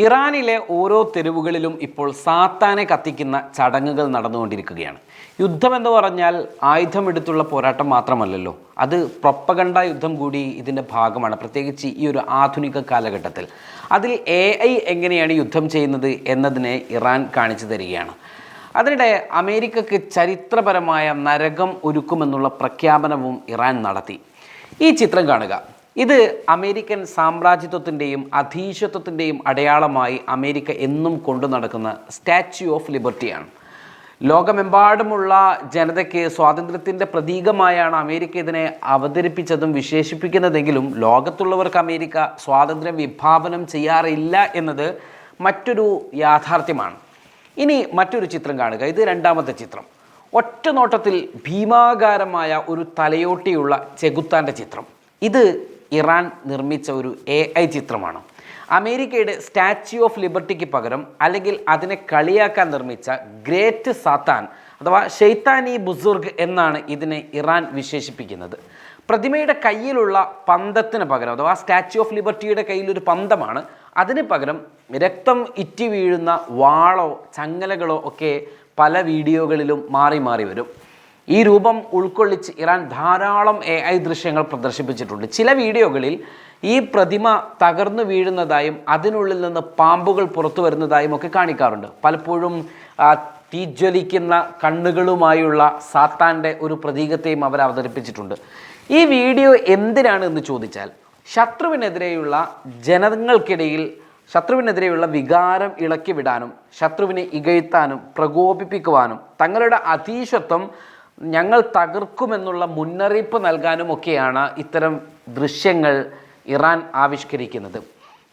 ഇറാനിലെ ഓരോ തെരുവുകളിലും ഇപ്പോൾ സാത്താനെ കത്തിക്കുന്ന ചടങ്ങുകൾ നടന്നുകൊണ്ടിരിക്കുകയാണ്. യുദ്ധമെന്ന് പറഞ്ഞാൽ ആയുധമെടുത്തുള്ള പോരാട്ടം മാത്രമല്ലല്ലോ, അത് പ്രൊപ്പഗണ്ട യുദ്ധം കൂടി ഇതിൻ്റെ ഭാഗമാണ്. പ്രത്യേകിച്ച് ഈ ഒരു ആധുനിക കാലഘട്ടത്തിൽ അതിൽ AI എങ്ങനെയാണ് യുദ്ധം ചെയ്യുന്നത് എന്നതിനെ ഇറാൻ കാണിച്ചു തരികയാണ്. അതിനിടെ അമേരിക്കയ്ക്ക് ചരിത്രപരമായ നരകം ഒരുക്കുമെന്നുള്ള പ്രഖ്യാപനവും ഇറാൻ നടത്തി. ഈ ചിത്രം കാണുക. ഇത് അമേരിക്കൻ സാമ്രാജ്യത്വത്തിൻ്റെയും അധീശത്വത്തിൻ്റെയും അടയാളമായി അമേരിക്ക എന്നും കൊണ്ടു നടക്കുന്ന സ്റ്റാച്യു ഓഫ് ലിബർട്ടിയാണ്. ലോകമെമ്പാടുമുള്ള ജനതയ്ക്ക് സ്വാതന്ത്ര്യത്തിൻ്റെ പ്രതീകമായാണ് അമേരിക്ക ഇതിനെ അവതരിപ്പിച്ചതും വിശേഷിപ്പിക്കുന്നതെങ്കിലും ലോകത്തുള്ളവർക്ക് അമേരിക്ക സ്വാതന്ത്ര്യം വിഭാവനം ചെയ്യാറില്ല എന്നത് മറ്റൊരു യാഥാർത്ഥ്യമാണ്. ഇനി മറ്റൊരു ചിത്രം കാണുക. ഇത് രണ്ടാമത്തെ ചിത്രം. ഒറ്റ നോട്ടത്തിൽ ഭീമാകാരമായ ഒരു തലയോട്ടിയുള്ള ചെകുത്താൻ്റെ ചിത്രം. ഇത് ഇറാൻ നിർമ്മിച്ച ഒരു AI ചിത്രമാണ്. അമേരിക്കയുടെ സ്റ്റാച്യു ഓഫ് ലിബർട്ടിക്ക് പകരം അല്ലെങ്കിൽ അതിനെ കളിയാക്കാൻ നിർമ്മിച്ച ഗ്രേറ്റ് സാത്താൻ അഥവാ ഷെയ്ത്താനി ബുസുർഗ് എന്നാണ് ഇതിനെ ഇറാൻ വിശേഷിപ്പിക്കുന്നത്. പ്രതിമയുടെ കയ്യിലുള്ള പന്തത്തിന് പകരം അഥവാ സ്റ്റാച്യു ഓഫ് ലിബർട്ടിയുടെ കയ്യിലൊരു പന്തമാണ്, അതിന് പകരം രക്തം ഇറ്റി വീഴുന്ന വാളോ ചങ്ങലകളോ ഒക്കെ പല വീഡിയോകളിലും മാറി മാറി വരും. ഈ രൂപം ഉൾക്കൊള്ളിച്ച് ഇറാൻ ധാരാളം AI ദൃശ്യങ്ങൾ പ്രദർശിപ്പിച്ചിട്ടുണ്ട്. ചില വീഡിയോകളിൽ ഈ പ്രതിമ തകർന്നു വീഴുന്നതായും അതിനുള്ളിൽ നിന്ന് പാമ്പുകൾ പുറത്തു വരുന്നതായും ഒക്കെ കാണിക്കാറുണ്ട്. പലപ്പോഴും തീജ്വലിക്കുന്ന കണ്ണുകളുമായുള്ള സാത്താൻ്റെ ഒരു പ്രതീകത്തെയും അവർ അവതരിപ്പിച്ചിട്ടുണ്ട്. ഈ വീഡിയോ എന്തിനാണ് എന്ന് ചോദിച്ചാൽ ശത്രുവിനെതിരെയുള്ള ജനങ്ങൾക്കിടയിൽ ശത്രുവിനെതിരെയുള്ള വികാരം ഇളക്കി വിടാനും ശത്രുവിനെ ഇകഴ്ത്താനും പ്രകോപിപ്പിക്കുവാനും തങ്ങളുടെ അധീശത്വം ഞങ്ങൾ തകർക്കുമെന്നുള്ള മുന്നറിയിപ്പ് നൽകാനുമൊക്കെയാണ് ഇത്തരം ദൃശ്യങ്ങൾ ഇറാൻ ആവിഷ്കരിക്കുന്നത്.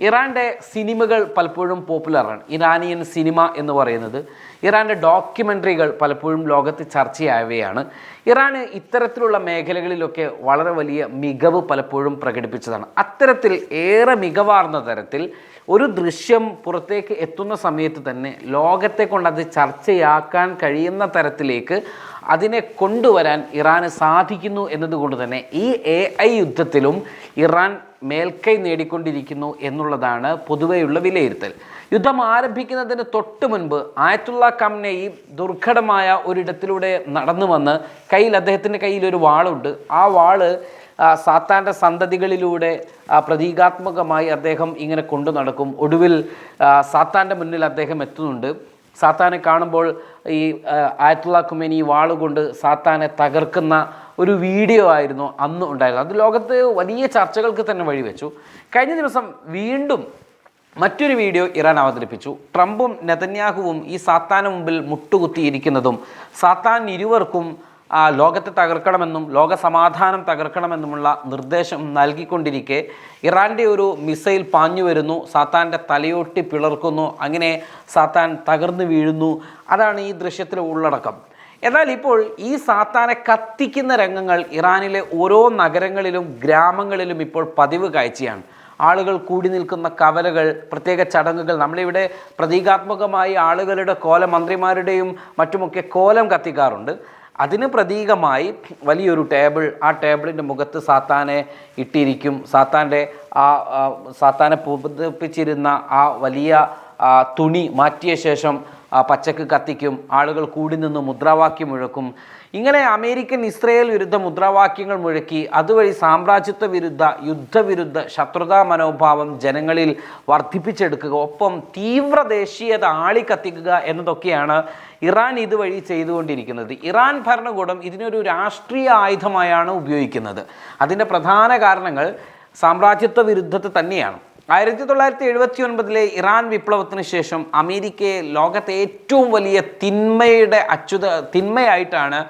ഇറാൻ്റെ സിനിമകൾ പലപ്പോഴും പോപ്പുലറാണ്. ഇറാനിയൻ സിനിമ എന്ന് പറയുന്നത്, ഇറാൻ്റെ ഡോക്യുമെൻ്ററികൾ പലപ്പോഴും ലോകത്ത് ചർച്ചയായവയാണ്. ഇറാൻ ഇത്തരത്തിലുള്ള മേഖലകളിലൊക്കെ വളരെ വലിയ മികവ് പലപ്പോഴും പ്രകടിപ്പിച്ചതാണ്. അത്തരത്തിൽ ഏറെ മികവാർന്ന തരത്തിൽ ഒരു ദൃശ്യം പുറത്തേക്ക് എത്തുന്ന സമയത്ത് തന്നെ ലോകത്തെ കൊണ്ട് അത് ചർച്ചയാക്കാൻ കഴിയുന്ന തരത്തിലേക്ക് അതിനെ കൊണ്ടുവരാൻ ഇറാന് സാധിക്കുന്നു എന്നതുകൊണ്ട് തന്നെ ഈ AI യുദ്ധത്തിലും ഇറാൻ മേൽക്കൈ നേടിക്കൊണ്ടിരിക്കുന്നു എന്നുള്ളതാണ് പൊതുവെയുള്ള വിലയിരുത്തൽ. യുദ്ധം ആരംഭിക്കുന്നതിന് തൊട്ട് മുൻപ് ആയത്തുള്ള ഖമനേയി ദുർഘടമായ ഒരിടത്തിലൂടെ നടന്നു വന്ന് അദ്ദേഹത്തിൻ്റെ കയ്യിലൊരു വാളുണ്ട്. ആ വാള് സാത്താൻ്റെ സന്തതികളിലൂടെ പ്രതീകാത്മകമായി അദ്ദേഹം ഇങ്ങനെ കൊണ്ടു നടക്കും. ഒടുവിൽ സാത്താൻ്റെ മുന്നിൽ അദ്ദേഹം എത്തുന്നുണ്ട്. സാത്താനെ കാണുമ്പോൾ ഈ ആയത്തുള്ള ഖമേനി വാളുകൊണ്ട് സാത്താനെ തകർക്കുന്ന ഒരു വീഡിയോ ആയിരുന്നു അന്ന് ഉണ്ടായിരുന്നത്. അത് ലോകത്ത് വലിയ ചർച്ചകൾക്ക് തന്നെ വഴിവെച്ചു. കഴിഞ്ഞ ദിവസം വീണ്ടും മറ്റൊരു വീഡിയോ ഇറാൻ അവതരിപ്പിച്ചു. ട്രംപും നെതന്യാഹുവും ഈ സാത്താന് മുമ്പിൽ മുട്ടുകുത്തിയിരിക്കുന്നതും സാത്താൻ ഇരുവർക്കും ലോകത്തെ തകർക്കണമെന്നും ലോക സമാധാനം തകർക്കണമെന്നുമുള്ള നിർദ്ദേശം നൽകിക്കൊണ്ടിരിക്കെ ഇറാൻ്റെ ഒരു മിസൈൽ പാഞ്ഞു വരുന്നു, സാത്താൻ്റെ തലയൊട്ടി പിളർക്കുന്നു, അങ്ങനെ സാത്താൻ തകർന്നു വീഴുന്നു. അതാണ് ഈ ദൃശ്യത്തിലെ ഉള്ളടക്കം. എന്നാൽ ഇപ്പോൾ ഈ സാത്താനെ കത്തിക്കുന്ന രംഗങ്ങൾ ഇറാനിലെ ഓരോ നഗരങ്ങളിലും ഗ്രാമങ്ങളിലും ഇപ്പോൾ പതിവ് കാഴ്ചയാണ്. ആളുകൾ കൂടി നിൽക്കുന്ന കവലകൾ, പ്രത്യേക ചടങ്ങുകൾ. നമ്മളിവിടെ പ്രതീകാത്മകമായി ആളുകളുടെ കോലം, മന്ത്രിമാരുടെയും മറ്റുമൊക്കെ കോലം കത്തിക്കാറുണ്ട്. അതിന് പ്രതീകമായി വലിയൊരു ടേബിൾ, ആ ടേബിളിൻ്റെ മുഖത്ത് സാത്താനെ ഇട്ടിരിക്കും. സാത്താനെ പുതപ്പിച്ചിരുന്ന ആ വലിയ തുണി മാറ്റിയ ശേഷം പച്ചക്ക് കത്തിക്കും. ആളുകൾ കൂടി നിന്ന് മുദ്രാവാക്യം മുഴക്കും. ഇങ്ങനെ അമേരിക്കൻ ഇസ്രയേൽ വിരുദ്ധ മുദ്രാവാക്യങ്ങൾ മുഴക്കി അതുവഴി സാമ്രാജ്യത്വ വിരുദ്ധ, യുദ്ധവിരുദ്ധ ശത്രുതാ മനോഭാവം ജനങ്ങളിൽ വർദ്ധിപ്പിച്ചെടുക്കുക, ഒപ്പം തീവ്ര ദേശീയത ആളിക്കത്തിക്കുക എന്നതൊക്കെയാണ് ഇറാൻ ഇതുവഴി ചെയ്തുകൊണ്ടിരിക്കുന്നത്. ഇറാൻ ഭരണകൂടം ഇതിനൊരു രാഷ്ട്രീയ ആയുധമായാണ് ഉപയോഗിക്കുന്നത്. അതിൻ്റെ പ്രധാന കാരണങ്ങൾ സാമ്രാജ്യത്വ വിരുദ്ധത തന്നെയാണ്. 1979 ഇറാൻ വിപ്ലവത്തിന് ശേഷം അമേരിക്കയെ ലോകത്തെ ഏറ്റവും വലിയ തിന്മയായിട്ടാണ്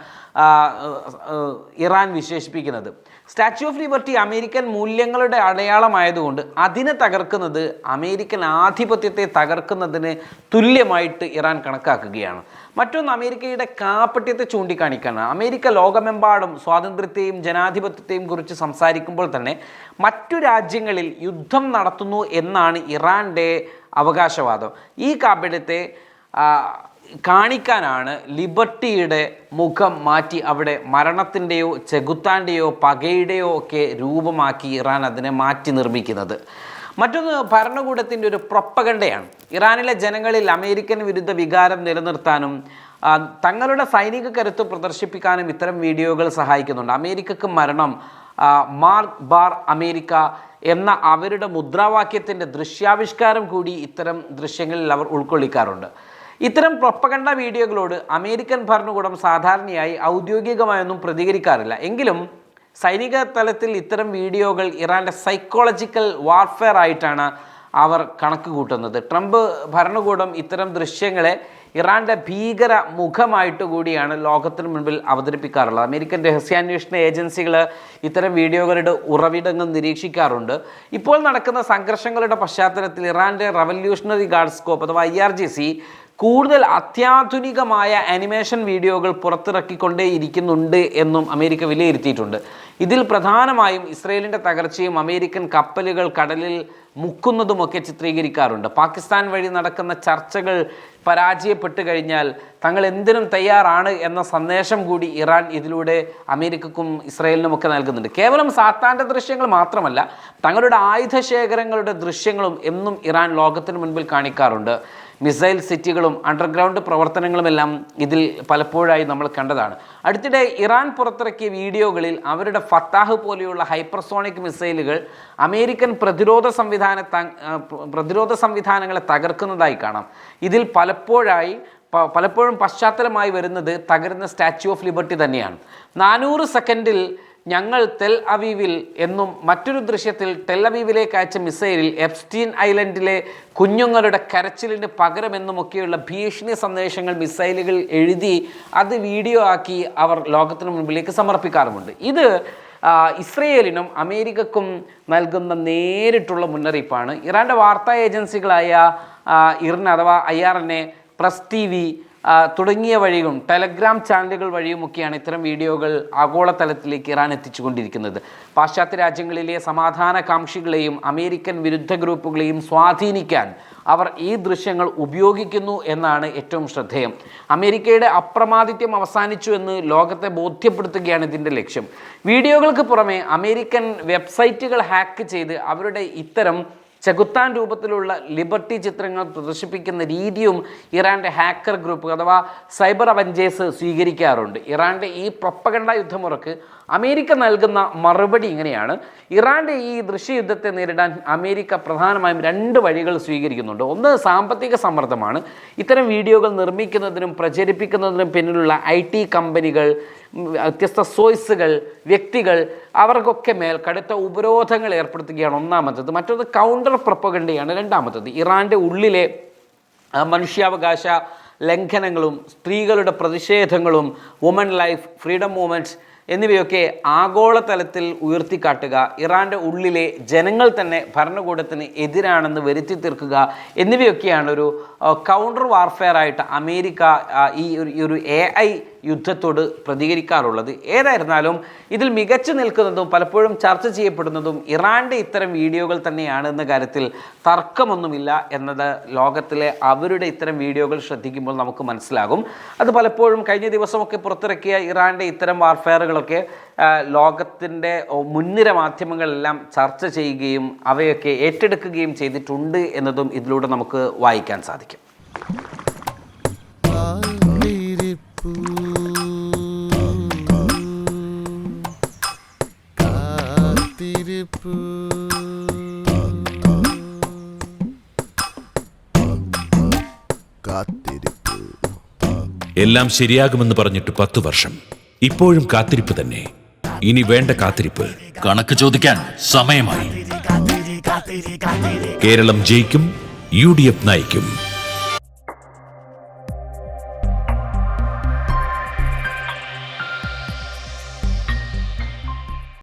ഇറാൻ വിശേഷിപ്പിക്കുന്നത്. സ്റ്റാച്യു ഓഫ് ലിബർട്ടി അമേരിക്കൻ മൂല്യങ്ങളുടെ അടയാളമായതുകൊണ്ട് അതിനെ തകർക്കുന്നത് അമേരിക്കൻ ആധിപത്യത്തെ തകർക്കുന്നതിന് തുല്യമായിട്ട് ഇറാൻ കണക്കാക്കുകയാണ്. മറ്റൊന്ന് അമേരിക്കയുടെ കാപട്യത്തെ ചൂണ്ടിക്കാണിക്കാനാണ്. അമേരിക്ക ലോകമെമ്പാടും സ്വാതന്ത്ര്യത്തെയും ജനാധിപത്യത്തെയും കുറിച്ച് സംസാരിക്കുമ്പോൾ തന്നെ മറ്റു രാജ്യങ്ങളിൽ യുദ്ധം നടത്തുന്നു എന്നാണ് ഇറാൻ്റെ അവകാശവാദം. ഈ കാപട്യത്തെ കാണിക്കാനാണ് ലിബർട്ടിയുടെ മുഖം മാറ്റി അവിടെ മരണത്തിൻ്റെയോ ചെകുത്താൻ്റെയോ പകയുടെയോ ഒക്കെ രൂപമാക്കി ഇറാൻ അതിനെ മാറ്റി നിർമ്മിക്കുന്നത്. മറ്റൊന്ന് ഭരണകൂടത്തിൻ്റെ ഒരു പ്രൊപ്പഗണ്ടയാണ്. ഇറാനിലെ ജനങ്ങളിൽ അമേരിക്കൻ വിരുദ്ധ വികാരം നിലനിർത്താനും തങ്ങളുടെ സൈനിക കരുത്ത് പ്രദർശിപ്പിക്കാനും ഇത്തരം വീഡിയോകൾ സഹായിക്കുന്നുണ്ട്. അമേരിക്കക്ക് മരണം, മാർക്ക് ബാർ അമേരിക്ക എന്ന അവരുടെ മുദ്രാവാക്യത്തിൻ്റെ ദൃശ്യാവിഷ്കാരം കൂടി ഇത്തരം ദൃശ്യങ്ങളിൽ അവർ ഉൾക്കൊള്ളിക്കാറുണ്ട്. ഇത്തരം പ്രൊപ്പഗണ്ട വീഡിയോകളോട് അമേരിക്കൻ ഭരണകൂടം സാധാരണയായി ഔദ്യോഗികമായൊന്നും പ്രതികരിക്കാറില്ല. എങ്കിലും സൈനിക തലത്തിൽ ഇത്തരം വീഡിയോകൾ ഇറാൻ്റെ സൈക്കോളജിക്കൽ വാർഫെയർ ആയിട്ടാണ് അവർ കണക്ക് കൂട്ടുന്നത്. ട്രംപ് ഭരണകൂടം ഇത്തരം ദൃശ്യങ്ങളെ ഇറാൻ്റെ ഭീകര മുഖമായിട്ട് കൂടിയാണ് ലോകത്തിന് മുൻപിൽ അവതരിപ്പിക്കാറുള്ളത്. അമേരിക്കൻ രഹസ്യാന്വേഷണ ഏജൻസികൾ ഇത്തരം വീഡിയോകളുടെ ഉറവിടങ്ങൾ നിരീക്ഷിക്കാറുണ്ട്. ഇപ്പോൾ നടക്കുന്ന സംഘർഷങ്ങളുടെ പശ്ചാത്തലത്തിൽ ഇറാൻ്റെ റവല്യൂഷണറി ഗാർഡ്സ് കോർപ്പ് അഥവാ IRGC കൂടുതൽ അത്യാധുനികമായ ആനിമേഷൻ വീഡിയോകൾ പുറത്തിറക്കിക്കൊണ്ടേയിരിക്കുന്നുണ്ട് എന്നും അമേരിക്ക വിലയിരുത്തിയിട്ടുണ്ട്. ഇതിൽ പ്രധാനമായും ഇസ്രയേലിൻ്റെ തകർച്ചയും അമേരിക്കൻ കപ്പലുകൾ കടലിൽ മുക്കുന്നതുമൊക്കെ ചിത്രീകരിക്കാറുണ്ട്. പാകിസ്ഥാൻ വഴി നടക്കുന്ന ചർച്ചകൾ പരാജയപ്പെട്ട് കഴിഞ്ഞാൽ തങ്ങൾ എന്തിനും തയ്യാറാണ് എന്ന സന്ദേശം കൂടി ഇറാൻ ഇതിലൂടെ അമേരിക്കക്കും ഇസ്രയേലിനുമൊക്കെ നൽകുന്നുണ്ട്. കേവലം സാത്താൻ്റെ ദൃശ്യങ്ങൾ മാത്രമല്ല, തങ്ങളുടെ ആയുധശേഖരങ്ങളുടെ ദൃശ്യങ്ങളും എന്നും ഇറാൻ ലോകത്തിന് മുൻപിൽ കാണിക്കാറുണ്ട്. മിസൈൽ സിറ്റികളും അണ്ടർഗ്രൗണ്ട് പ്രവർത്തനങ്ങളുമെല്ലാം ഇതിൽ പലപ്പോഴായി നമ്മൾ കണ്ടതാണ്. അടുത്തിടെ ഇറാൻ പുറത്തിറക്കിയ വീഡിയോകളിൽ അവരുടെ ഫത്താഹ് പോലെയുള്ള ഹൈപ്പർസോണിക് മിസൈലുകൾ അമേരിക്കൻ പ്രതിരോധ സംവിധാനങ്ങളെ തകർക്കുന്നതായി കാണാം. ഇതിൽ പലപ്പോഴും പശ്ചാത്തലമായി വരുന്നത് തകരുന്ന സ്റ്റാച്യു ഓഫ് ലിബർട്ടി തന്നെയാണ്. 400 സെക്കൻഡിൽ ഞങ്ങൾ ടെൽ അവീവിൽ എന്നും മറ്റൊരു ദൃശ്യത്തിൽ ടെൽ അവീവിലേക്ക് അയച്ച മിസൈലിൽ എപ്സ്റ്റീൻ ഐലൻഡിലെ കുഞ്ഞുങ്ങളുടെ കരച്ചിലിന് പകരമെന്നുമൊക്കെയുള്ള ഭീഷണി സന്ദേശങ്ങൾ മിസൈലുകൾ എഴുതി അത് വീഡിയോ ആക്കി അവർ ലോകത്തിന് മുൻപിലേക്ക് സമർപ്പിക്കാറുമുണ്ട്. ഇത് ഇസ്രയേലിനും അമേരിക്കക്കും നൽകുന്ന നേരിട്ടുള്ള മുന്നറിയിപ്പാണ്. ഇറാൻ്റെ വാർത്താ ഏജൻസികളായ ഇർന അഥവാ IRNA, പ്രസ് TV തുടങ്ങിയ വഴിയും ടെലഗ്രാം ചാനലുകൾ വഴിയുമൊക്കെയാണ് ഇത്തരം വീഡിയോകൾ ആഗോളതലത്തിലേക്ക് ഇറാൻ എത്തിച്ചുകൊണ്ടിരിക്കുന്നത്. പാശ്ചാത്യ രാജ്യങ്ങളിലെ സമാധാനകാംക്ഷികളെയും അമേരിക്കൻ വിരുദ്ധ ഗ്രൂപ്പുകളെയും സ്വാധീനിക്കാൻ അവർ ഈ ദൃശ്യങ്ങൾ ഉപയോഗിക്കുന്നു എന്നാണ് ഏറ്റവും ശ്രദ്ധേയം. അമേരിക്കയുടെ അപ്രമാദിത്യം അവസാനിച്ചു എന്ന് ലോകത്തെ ബോധ്യപ്പെടുത്തുകയാണ് ഇതിൻ്റെ ലക്ഷ്യം. വീഡിയോകൾക്ക് പുറമെ അമേരിക്കൻ വെബ്സൈറ്റുകൾ ഹാക്ക് ചെയ്ത് അവരുടെ ഇത്തരം ചെകുത്താൻ രൂപത്തിലുള്ള ലിബർട്ടി ചിത്രങ്ങൾ പ്രദർശിപ്പിക്കുന്ന രീതിയും ഇറാൻ്റെ ഹാക്കർ ഗ്രൂപ്പ് അഥവാ സൈബർ അവഞ്ചേഴ്സ് സ്വീകരിക്കാറുണ്ട്. ഇറാൻ്റെ ഈ പ്രൊപ്പഗണ്ട യുദ്ധമുറക്ക് അമേരിക്ക നൽകുന്ന മറുപടി ഇങ്ങനെയാണ്. ഇറാൻ്റെ ഈ ദൃശ്യയുദ്ധത്തെ നേരിടാൻ അമേരിക്ക പ്രധാനമായും 2 വഴികൾ സ്വീകരിക്കുന്നുണ്ട്. ഒന്ന്, സാമ്പത്തിക സമ്മർദ്ദമാണ്. ഇത്തരം വീഡിയോകൾ നിർമ്മിക്കുന്നതിനും പ്രചരിപ്പിക്കുന്നതിനും പിന്നിലുള്ള IT കമ്പനികൾ, വ്യത്യസ്ത സോഴ്സുകൾ, വ്യക്തികൾ, അവർക്കൊക്കെ മേൽ കടുത്ത ഉപരോധങ്ങൾ ഏർപ്പെടുത്തുകയാണ് ഒന്നാമത്തത്. മറ്റൊന്ന് കൗണ്ടർ പ്രൊപ്പഗണ്ടയാണ് രണ്ടാമത്തത്. ഇറാൻ്റെ ഉള്ളിലെ മനുഷ്യാവകാശ ലംഘനങ്ങളും സ്ത്രീകളുടെ പ്രതിഷേധങ്ങളും വുമൺ ലൈഫ്, ഫ്രീഡം മൂവ്മെൻറ്റ്സ് എന്നിവയൊക്കെ ആഗോളതലത്തിൽ ഉയർത്തിക്കാട്ടുക, ഇറാൻ്റെ ഉള്ളിലെ ജനങ്ങൾ തന്നെ ഭരണകൂടത്തിന് എതിരാണെന്ന് വരുത്തി തീർക്കുക എന്നിവയൊക്കെയാണ് ഒരു കൗണ്ടർ വാർഫെയർ ആയിട്ട് അമേരിക്ക ഈ ഒരു AI യുദ്ധത്തോട് പ്രതികരിക്കാറുള്ളത്. ഏതായിരുന്നാലും ഇതിൽ മികച്ചു നിൽക്കുന്നതും പലപ്പോഴും ചർച്ച ചെയ്യപ്പെടുന്നതും ഇറാൻ്റെ ഇത്തരം വീഡിയോകൾ തന്നെയാണ് എന്ന കാര്യത്തിൽ തർക്കമൊന്നുമില്ല എന്നത് ലോകത്തിലെ അവരുടെ ഇത്തരം വീഡിയോകൾ ശ്രദ്ധിക്കുമ്പോൾ നമുക്ക് മനസ്സിലാകും. അത് പലപ്പോഴും കഴിഞ്ഞ ദിവസമൊക്കെ പുറത്തിറക്കിയ ഇറാൻ്റെ ഇത്തരം വാർഫെയറുകളൊക്കെ ലോകത്തിൻ്റെ മുൻനിര മാധ്യമങ്ങളെല്ലാം ചർച്ച ചെയ്യുകയും അവയൊക്കെ ഏറ്റെടുക്കുകയും ചെയ്തിട്ടുണ്ട് എന്നതും ഇതിലൂടെ നമുക്ക് വായിക്കാൻ സാധിക്കും. എല്ലാം ശരിയാകുമെന്ന് പറഞ്ഞിട്ട് 10 വർഷം. ഇപ്പോഴും കാത്തിരിപ്പ് തന്നെ. ഇനി വേണ്ട കാത്തിരിപ്പ്. കണക്ക് ചോദിക്കാൻ സമയമായി. കേരളം ജയിക്കും, UDF നയിക്കും.